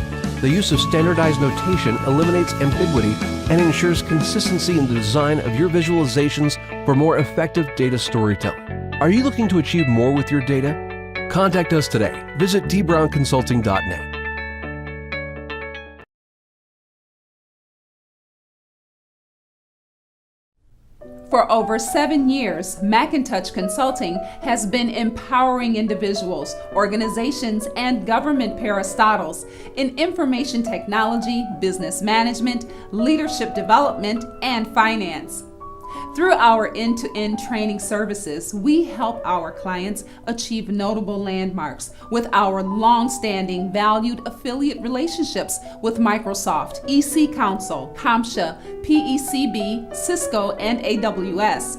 The use of standardized notation eliminates ambiguity and ensures consistency in the design of your visualizations for more effective data storytelling. Are you looking to achieve more with your data? Contact us today. Visit dbrownconsulting.net. For over 7 years, Macintosh Consulting has been empowering individuals, organizations, and government parastatals in information technology, business management, leadership development, and finance. Through our end-to-end training services, we help our clients achieve notable landmarks with our long-standing valued affiliate relationships with Microsoft, EC Council, CompTIA, PECB, Cisco, and AWS.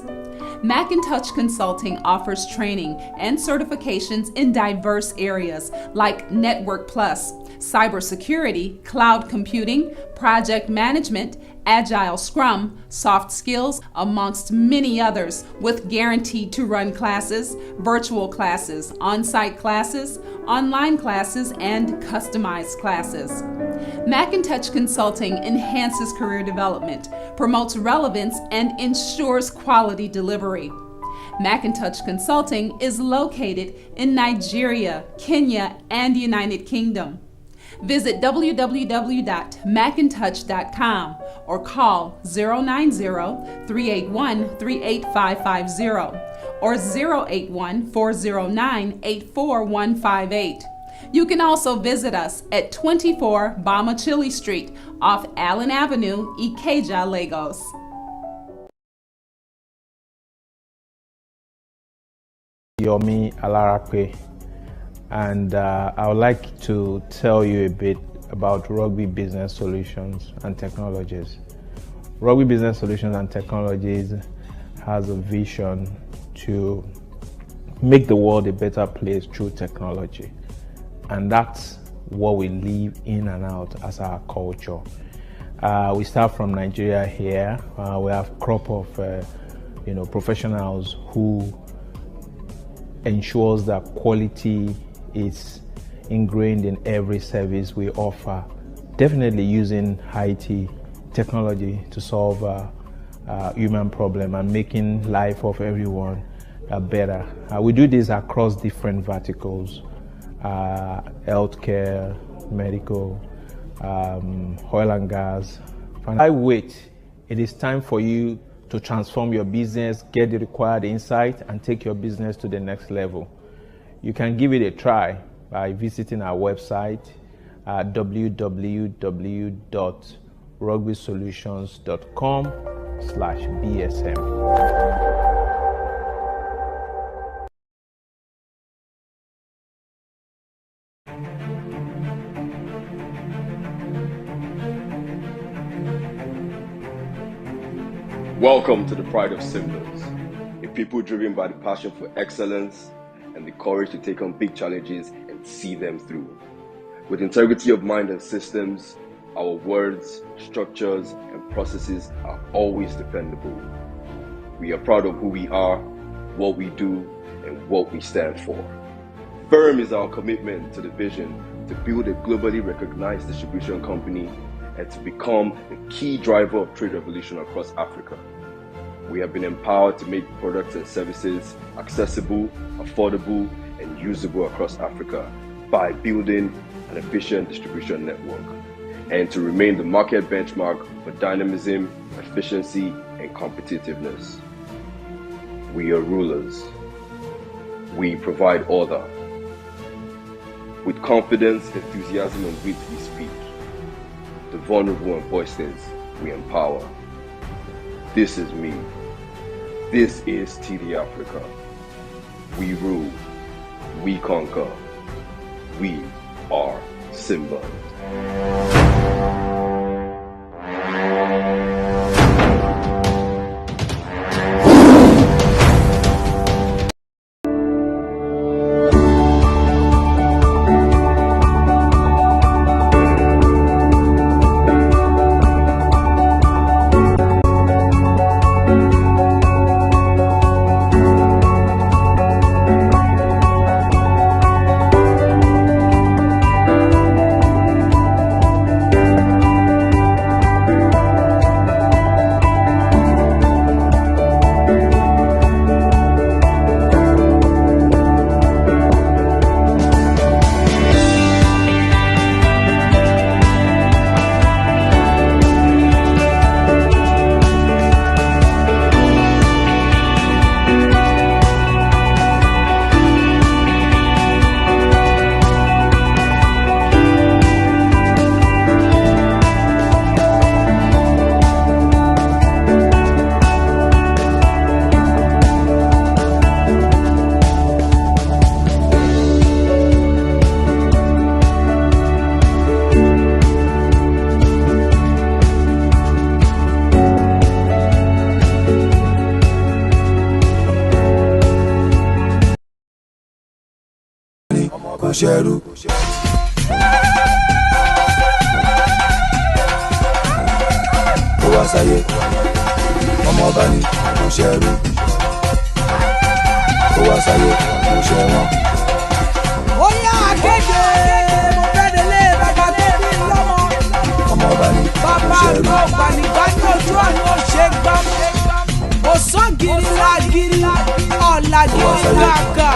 Macintosh Consulting offers training and certifications in diverse areas like Network Plus, cybersecurity, cloud computing, project management, Agile Scrum, soft skills, amongst many others, with guaranteed to run classes, virtual classes, on-site classes, online classes, and customized classes. Macintosh Consulting enhances career development, promotes relevance, and ensures quality delivery. Macintosh Consulting is located in Nigeria, Kenya, and United Kingdom. Visit www.macintosh.com or call 090-381-38550 or 081-409-84158. You can also visit us at 24 Bamachili Street off Allen Avenue, Ikeja, Lagos. Yomi Alarape, and I would like to tell you a bit about Rugby Business Solutions and Technologies. Rugby Business Solutions and Technologies has a vision to make the world a better place through technology, and that's what we live in and out as our culture. We start from Nigeria here. We have a crop of professionals who ensures that quality is ingrained in every service we offer. Definitely using IT technology to solve human problem and making life of everyone better. We do this across different verticals: healthcare, medical, oil and gas. I wait. It is time for you to transform your business, get the required insight, and take your business to the next level. You can give it a try by visiting our website at www.rugbysolutions.com/BSM. Welcome to the Pride of Symbols, a people driven by the passion for excellence and the courage to take on big challenges and see them through. With integrity of mind and systems, our words, structures, and processes are always dependable. We are proud of who we are, what we do, and what we stand for. Firm is our commitment to the vision to build a globally recognized distribution company and to become the key driver of trade revolution across Africa. We have been empowered to make products and services accessible, affordable, and usable across Africa by building an efficient distribution network, and to remain the market benchmark for dynamism, efficiency, and competitiveness. We are rulers. We provide order. With confidence, enthusiasm, and wit we speak. The vulnerable and voiceless we empower. This is me. This is TD Africa. We rule. We conquer. We are Simba. ṣẹrú. Ó wá sáyé ọmọ ọba ní kò ṣẹrú. Ó wá sáyé kò ṣẹwọ́n. Ó yá akéde mo fẹ́ délé bàbá tó bí lọ́mọ. Ọmọ ọba ní kò Bàbá ṣẹrú. àgbà ògbànigbà ní ojú ọ̀nà ó ṣe gbámú. Òsán gírí lágírí, ọ̀làgírí kàkà.